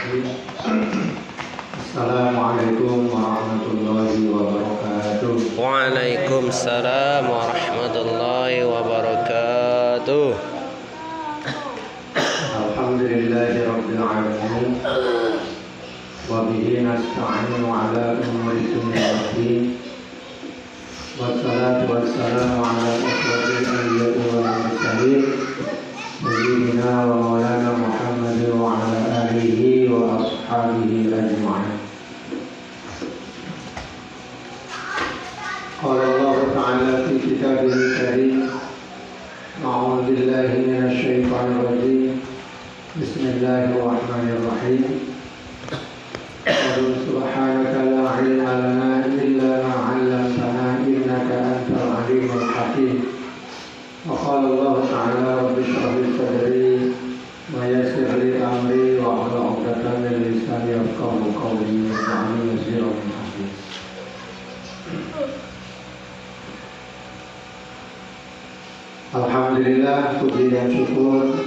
Assalamualaikum warahmatullahi wabarakatuh. Waalaikumsalam warahmatullahi wabarakatuh. Alhamdulillahi rabbil alamin. Wa bihi nasta'inu ala umuri dunya waddin. Wassalatu wassalamu ala asyrafil anbiya'i wal mursalin sayyidina wa maulana Muhammad wa ala alihi wa ashabihi ajma'in. Qala Allah ta'ala fi kitabihil karim. A'udzu billahi minasy syaithanir rajim. Bismillahirrahmanirrahim. Subhanaka la ilma lana illa ma 'allamtana innaka antal alimul hakim. Wa qala Allah ta'ala rabbi shrah li sadri wa yassir li amri wa hlul 'uqdatam min lisani yafqahu qawli wa'alni yasiran min amri. Alhamdulillah, puji dan syukur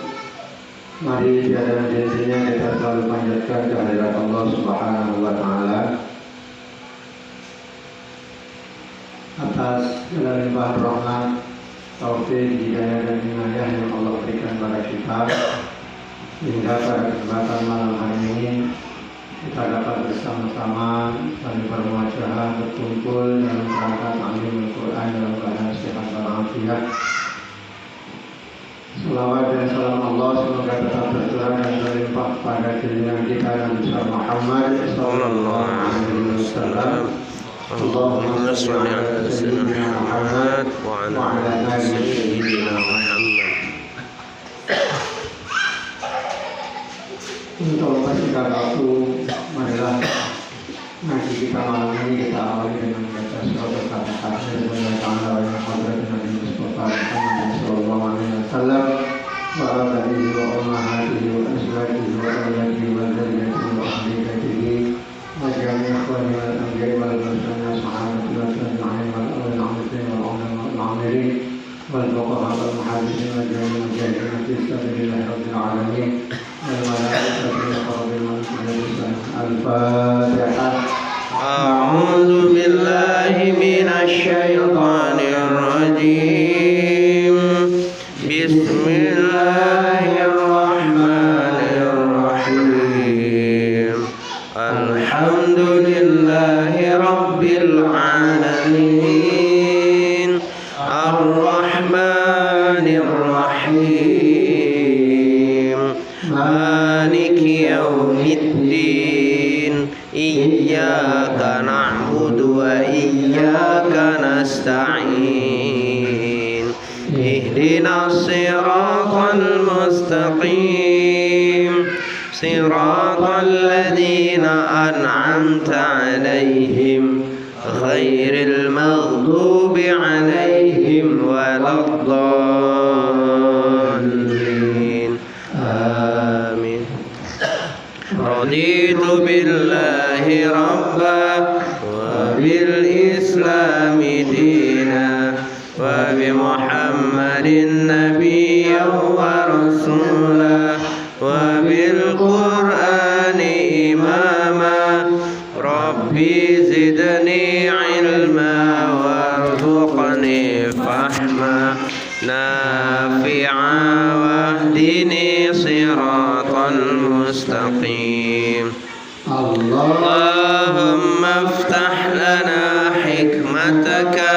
mari tiada hentinya kita selalu panjatkan kehadirat Allah Subhanahu wa taala atas segala limpahan rahmat, taufik, hidayah dan inayah yang Allah berikan kepada kita hingga pada kesempatan malam hari ini kita dapat bersama-sama saling bermuajahah berkumpul dalam rangka ta'lim Al-Quran dalam keadaan sehat walafiat. Salawat dan salam Allah semoga tetap tercurah dan berlimpah pada junjungan kita Nabi Muhammad sallallahu alaihi wasallam. Allahumma shalli ala sayyidina Muhammad wa ala ali sayyidina Muhammad. Untuk mempersingkat waktu, marilah ngaji kita malam ini kita awali dengan membaca surat Al-Fatihah dengan ta'ala wa hadrat Nabi Mustafa Muhammad sallallahu alaihi wasallam wa abadihi wa ummahatihi wa azwajihi wa awladihi wa dzurriyyatihi wa ahli baitihi wa jami'i ikhwani wal anbiya'i wal mursalin sahabati wa tabi'in wal amilin wal ulama wal amirin wal fuqaha wal muhaddisin wa jami'i mujahidin fi sabilillah rabbil alamin wal malaikati muqarrabin wal muqarrabin. Al-Fatihah. A'udzu billahi minasy syaithanir rajim. Bismillahirrahmanirrahim. Alhamdulillahi rabbil alamin. Ar-Rahmanir Rahim. Maliki yaumiddin. Iyyaka na'budu wa iyyaka nasta'in. Ihdinas siratal mustaqim. Siratal ladzina an'amta 'alaihim ghairil maghdubi 'alaihim waladdallin. Amin. Raditu billahi rabba wa bil islami dina wa bi Muhammadin nabiyyan wa rasula wa bil qur'ani imama. Rabbi zidni ilma warzuqni fahma nafi'a wahdini siratal mustaqim. Allahumma iftah lana hikmataka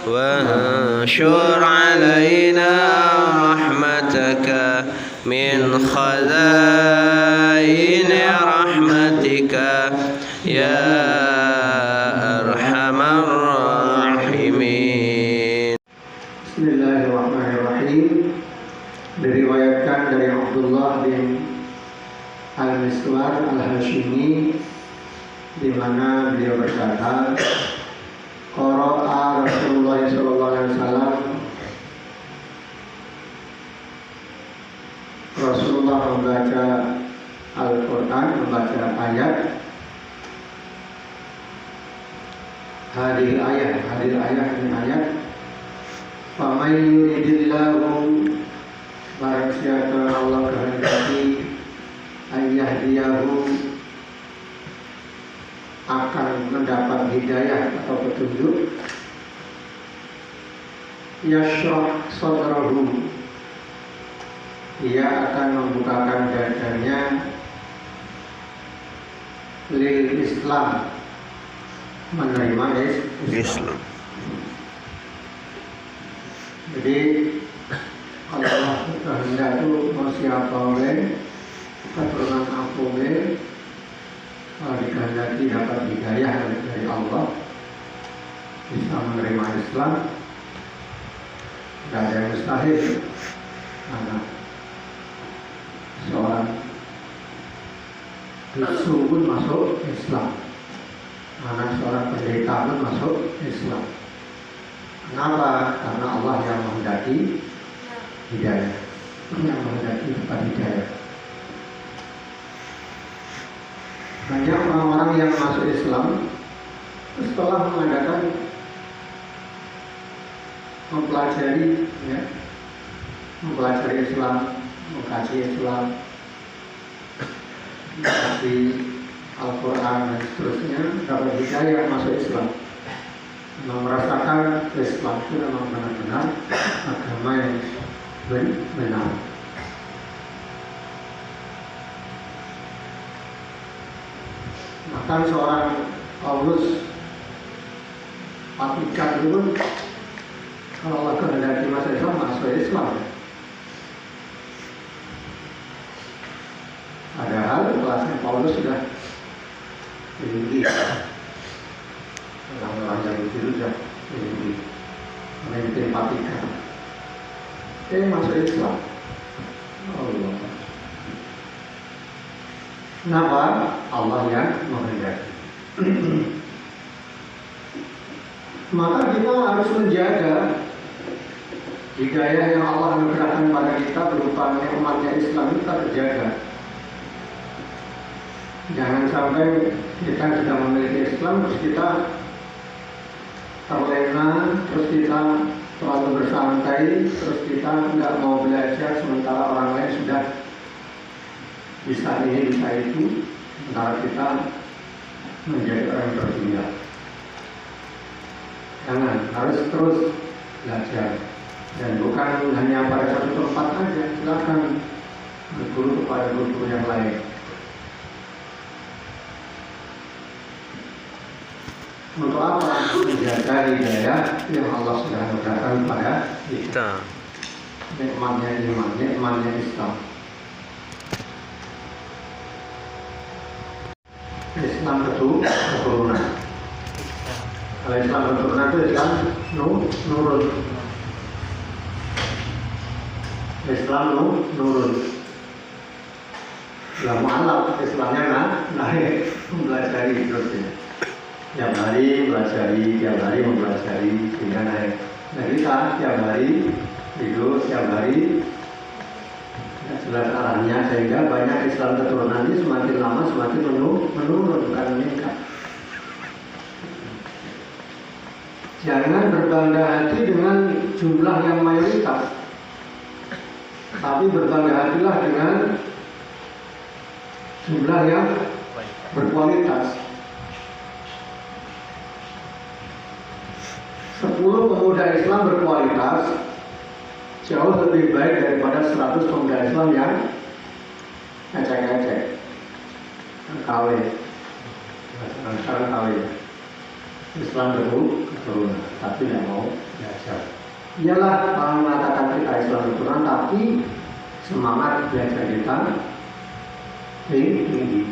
wa anshur alaina rahmataka min khazaini rahmatika ya arhamar rahimin. Bismillahirrahmanirrahim. Diriwayatkan dari Abdullah bin Al-Miswar Al-Hashimi di mana beliau berkata, qara'a Rasulullah sallallahu alaihi wasallam, Rasulullah membaca Al-Quran, membaca ayat. Hadir ayat ini ayat. Faman yuridillahu, barang siapa Allah kehendaki ayyahdiyahu akan mendapat hidayah atau petunjuk, yashrah sadrahu ia akan membukakan dadanya, lil Islam menerima Islam. Jadi Allah kehendak itu mau siapa oleh keturunan apa oleh kalau dikehendaki dapat hidayah dari Allah bisa menerima Islam, tidak ada yang mustahil. Karena seorang bisu pun masuk Islam, anak seorang pendeta pun masuk Islam. Kenapa? Karena Allah yang menghendaki hidayah, yang menghendaki dapat hidayah. Banyak orang-orang yang masuk Islam setelah mengadakan mempelajari Islam, mengkaji Islam, mengkaji Al-Quran dan seterusnya, dapat hidayah masuk Islam, merasakan Islam itu memang benar-benar agama yang benar. Bahkan seorang Paulus Vatikan itu kalau Allah kehendaki masuk Islam, masuk Islam. Padahal kelasnya Paulus sudah tinggi. Orang-orang yang itu sudah tinggi, memimpin Vatikan. Masuk Islam. Allah. Kenapa? Allah yang menghendaki. Maka kita harus menjaga hidayah yang Allah anugerahkan pada kita berupa nikmatnya Islam itu terjaga. Jangan sampai kita sudah memiliki Islam terus kita terlena, terus kita terlalu bersantai, terus kita tidak mau belajar sementara orang lain sudah bisa ini, bisa itu, sementara kita menjadi orang yang tertinggal. Jangan, harus terus belajar dan bukan hanya pada satu tempat saja. Silakan berguru kepada guru yang lain. Untuk apa? Menjaga hidayah yang Allah sudah anugerahkan pada kita. Nikmatnya iman, nikmatnya Islam. Islam keturunan. Kalau Islam keturunan itu Islam nurun. Islam nurun. Islam mu'alaf, Islamnya naik, mempelajari terusnya. Tiap hari mempelajari sehingga naik. Nah kita tiap hari hidup, tiap hari jelas arahnya, sehingga banyak Islam keturunan ini semakin lama semakin menurun, bukan meningkat. Jangan berbangga hati dengan jumlah yang mayoritas, tapi berbangga hatilah dengan jumlah yang berkualitas. 10 pemuda Islam berkualitas jauh lebih baik daripada 100 pemuda Islam yang ecek-ecek, KW. Sekarang KW. Islam keturunan, tapi tidak mau belajar. Iyalah orang mengatakan kita Islam keturunan, tapi semangat belajar kita tinggi.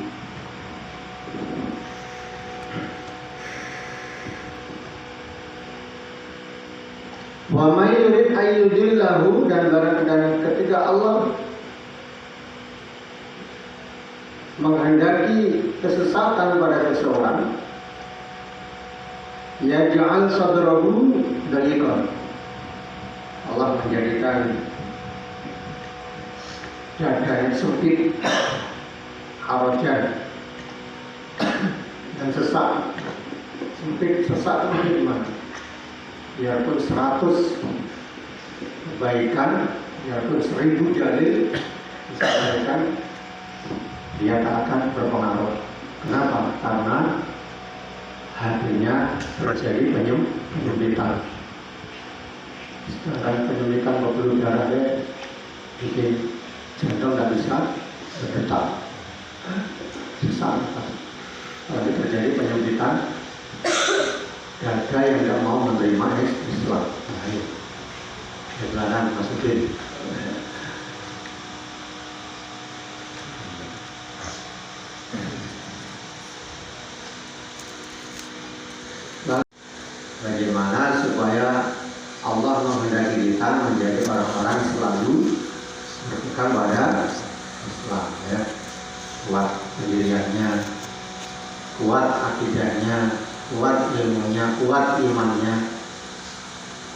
Wa may yurid ayyudillahu, dan ketika Allah menghendaki kesesatan pada seseorang, yaj'al sadrahu dayiqan, Allah menjadikan dadanya sempit, harajan dan sesak. Sempit, sesak itu gimana? Biarpun 100 kebaikan, biarpun 1000 jalil, bisa kebaikan, dia tak akan berpengaruh. Kenapa? Karena hatinya terjadi penyempitan. Sedangkan penyempitan pembuluh darahnya bikin jantung tidak bisa berdetak, sesak. Kalau terjadi penyempitan dada yang tidak mau menerima Islam, Islam masukin. Bagaimana supaya Allah menghendaki kita menjadi orang-orang yang selalu berpegang pada Islam, ya, kuat pendiriannya, kuat akidahnya, kuat ilmunya, kuat imannya,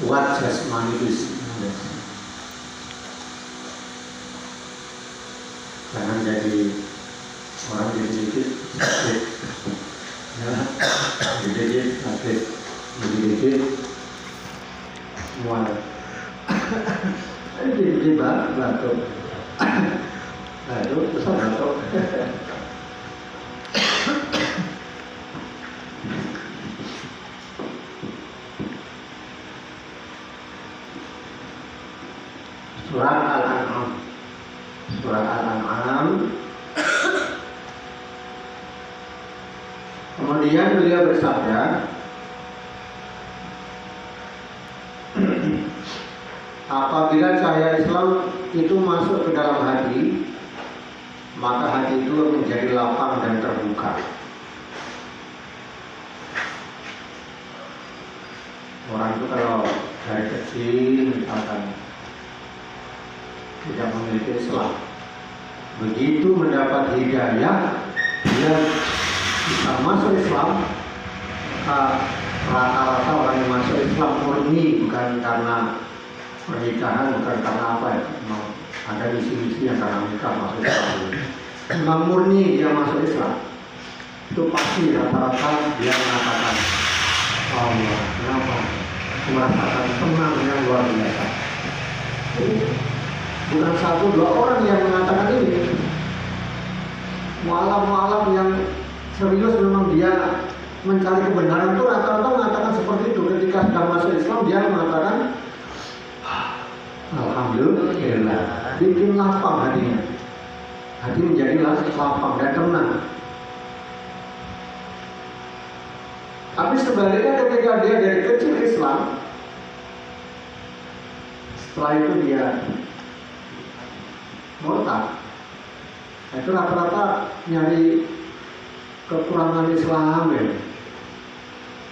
kuat jasmani fisiknya. Jangan jadi orang dikit-dikit sakit, ya, dikit-dikit sakit, dikit-dikit mual, dikit-dikit batuk, batuk terus batuk. Surat Al-An'am. Surat Al-An'am. Kemudian beliau bersabda, apabila cahaya Islam itu masuk ke dalam hati, maka hati itu menjadi lapang dan terbuka. Orang itu kalau dari kecil misalkan tidak memiliki Islam, begitu mendapat hidayah, dia bisa masuk Islam. Rata-rata orang yang masuk Islam murni, bukan karena pernikahan, bukan karena apa ya, memang ada misi-misi yang karena nikah masuk Islam. Memang murni dia masuk Islam, itu pasti rata-rata dia mengatakan, Allah, kenapa? Merasakan tenang yang luar biasa. Bukan satu dua orang yang mengatakan ini. Mu'alaf yang serius memang dia mencari kebenaran itu rata-rata mengatakan seperti itu. Ketika sudah masuk Islam dia mengatakan Alhamdulillah, bikin lapang hatinya. Hati menjadi lapang dan tenang. Tapi sebaliknya ketika dia dari kecil Islam, setelah itu dia murtad, itu rata-rata nyari kekurangan Islam, ya.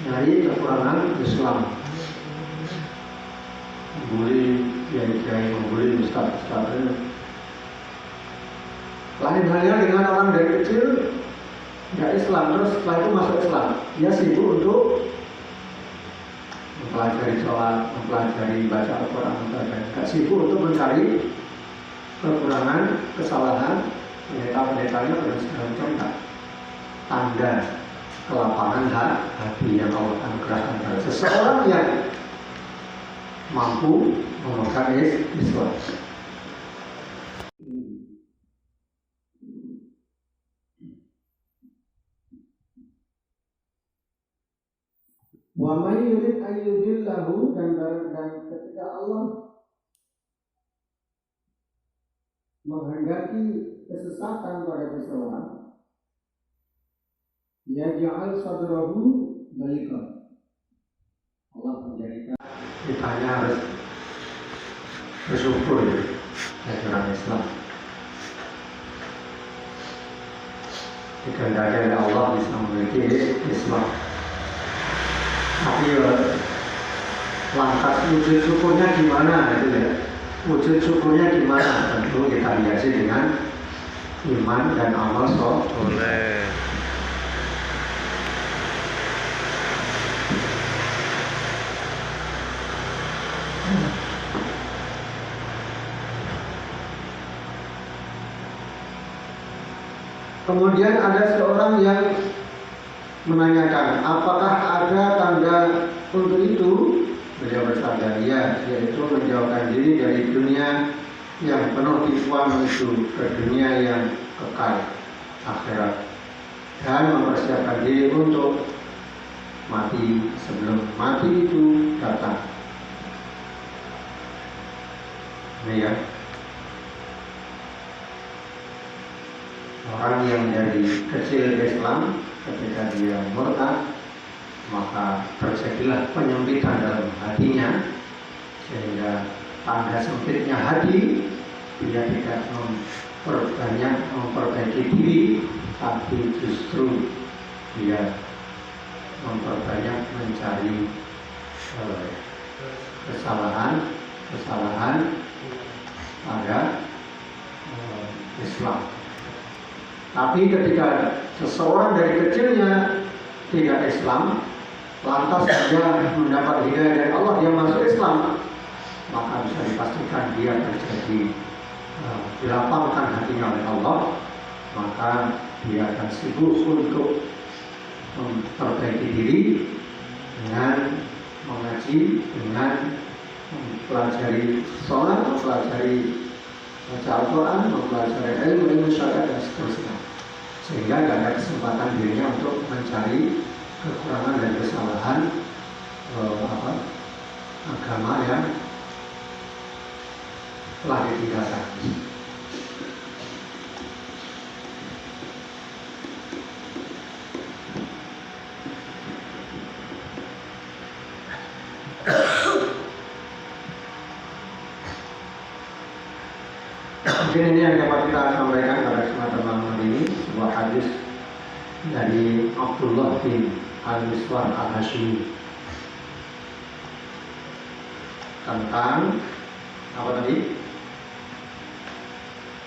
Nyari kekurangan Islam, membuli kiai-kiai, membuli ustaz-ustaz. Lain halnya dengan orang dari kecil nggak Islam, terus setelah itu masuk Islam, dia sibuk untuk mempelajari sholat, mempelajari baca Al-Quran, nggak sibuk untuk mencari kekurangan, kesalahan, pendeta-pendetanya dan segala macam. Tanda kelapangan hati yang Allah anugerahkan kepada seseorang yang mampu memegang Islam. Wa may yurid ayyudillahu, dan ketika Allah menghendaki kesesatan pada seseorang, yaj'al sadrahu daliqan, Allah menjadikan kitanya harus bersyukur ya orang Islam. Dikehendaki oleh Allah bisa memiliki Islam. Tapi lantas wujud syukurnya gimana itu ya? Wujud syukurnya gimana? Tentu kita hiasi dengan iman dan amal soleh. Kemudian ada seorang yang menanyakan, apakah ada tanda untuk itu? Beliau bersabda, ya, yaitu menjauhkan diri dari dunia yang penuh tipuan menuju ke dunia yang kekal. akhirat dan mempersiapkan diri untuk mati sebelum mati itu datang. Ini ya, orang yang dari kecil Islam ketika dia murtad maka terjadilah penyempitan dalam hatinya, sehingga tanda sempitnya hati dia tidak memperbaiki diri, tapi justru dia memperbanyak mencari kesalahan pada Islam. Tapi ketika seseorang dari kecilnya tidak Islam, lantas dia mendapat hidayah dari Allah, dia masuk Islam, maka bisa dipastikan dia terjadi dilapangkan hatinya oleh Allah, maka dia akan sibuk untuk memperbaiki diri dengan mengaji, dengan mempelajari sholat, mempelajari baca Al-Quran, mempelajari ilmu syariat dan seterusnya, sehingga tidak ada kesempatan dirinya untuk mencari kekurangan dan kesalahan agama yang telah ditinggalkan. Mungkin ini yang dapat kita sampaikan pada kesempatan malam ini, sebuah hadis dari Abdullah bin Al-Miswar Al-Hashimi tentang apa tadi?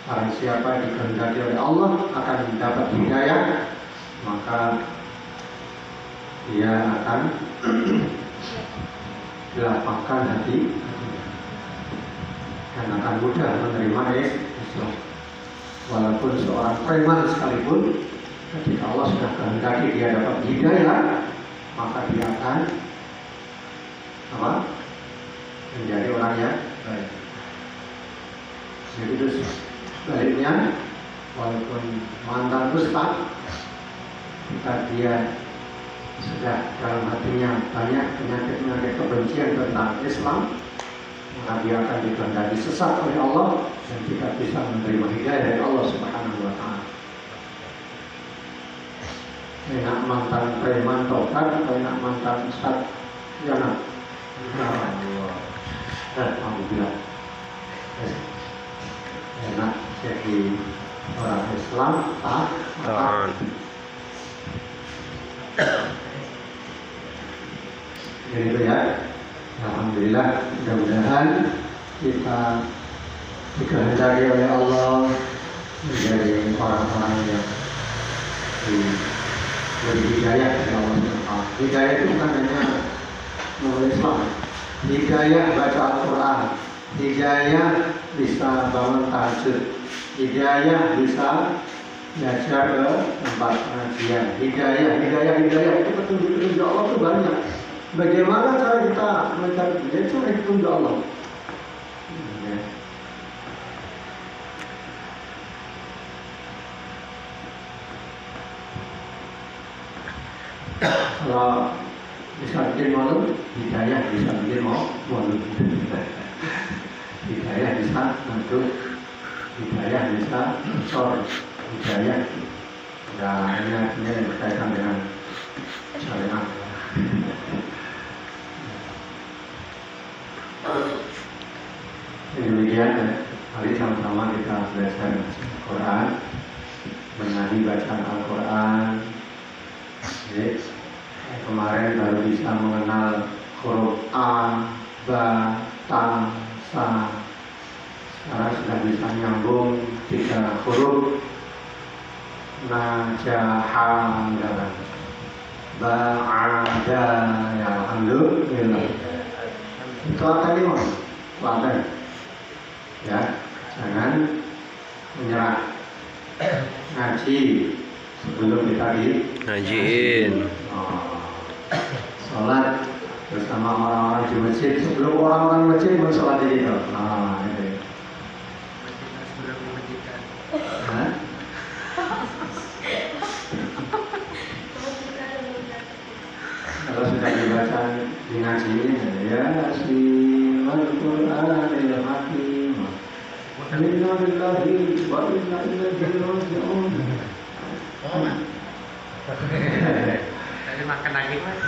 Barang siapa dikehendaki oleh Allah akan mendapat hidayah, maka dia akan dilapangkan hati dan akan mudah menerima Islam. Walaupun seorang preman sekalipun, ketika Allah sudah kehendaki dia dapat hidayah, maka dia akan menjadi orang yang baik. Jadi itu sebaliknya, walaupun mantan ustaz, ketika dia sudah dalam hatinya banyak penyakit-penyakit kebencian tentang Islam, maka dia akan dikehendaki sesat oleh Allah dan tidak bisa menerima hidayah dari Allah Subhanahu wa Ta'ala. Enak mantan preman tobat atau enak mantan ustaz? Ya nak. Alhamdulillah. Enak jadi orang Islam taat. Jadi itu ya. Alhamdulillah, mudah-mudahan kita dikehendaki oleh Allah menjadi orang-orang yang diberi hidayah dari Allah SWT. Hidayah itu bukan hanya memeluk Islam, hidayah baca Al-Quran, hidayah bisa bangun tahajud, hidayah bisa belajar ke tempat pengajian, hidayah itu petunjuk Allah itu banyak. Bagaimana cara kita mencari hidayah? Cuma petunjuk Allah. Kalau bisa bikin malu, hidayah bisa bikin malu. Hidayah bisa masuk, hidayah bisa sor, hidayah hanya yang berkaitan dengan syariat. Demikian, mari sama-sama kita belajar Al-Quran, mengenali bacaan Al-Quran. Jadi, kemarin baru bisa mengenal huruf A, Ba, Ta, Sa. Sekarang sudah bisa nyambung 3 huruf Najaha, Ba'ada, ya alhamdulillah. Itu apa ini, Mas? Teladan. Ya, jangan menyerah. Ngaji sebelum kita ngajiin. Sholat bersama orang-orang di masjid sebelum orang-orang masjid pun sholat di situ. Ini. bisa dibaca di ngajiin Yasin wal Qur'anil Hakim. Inna lillahi wa inna ilaihi raji'un. Jadi makan lagi mas.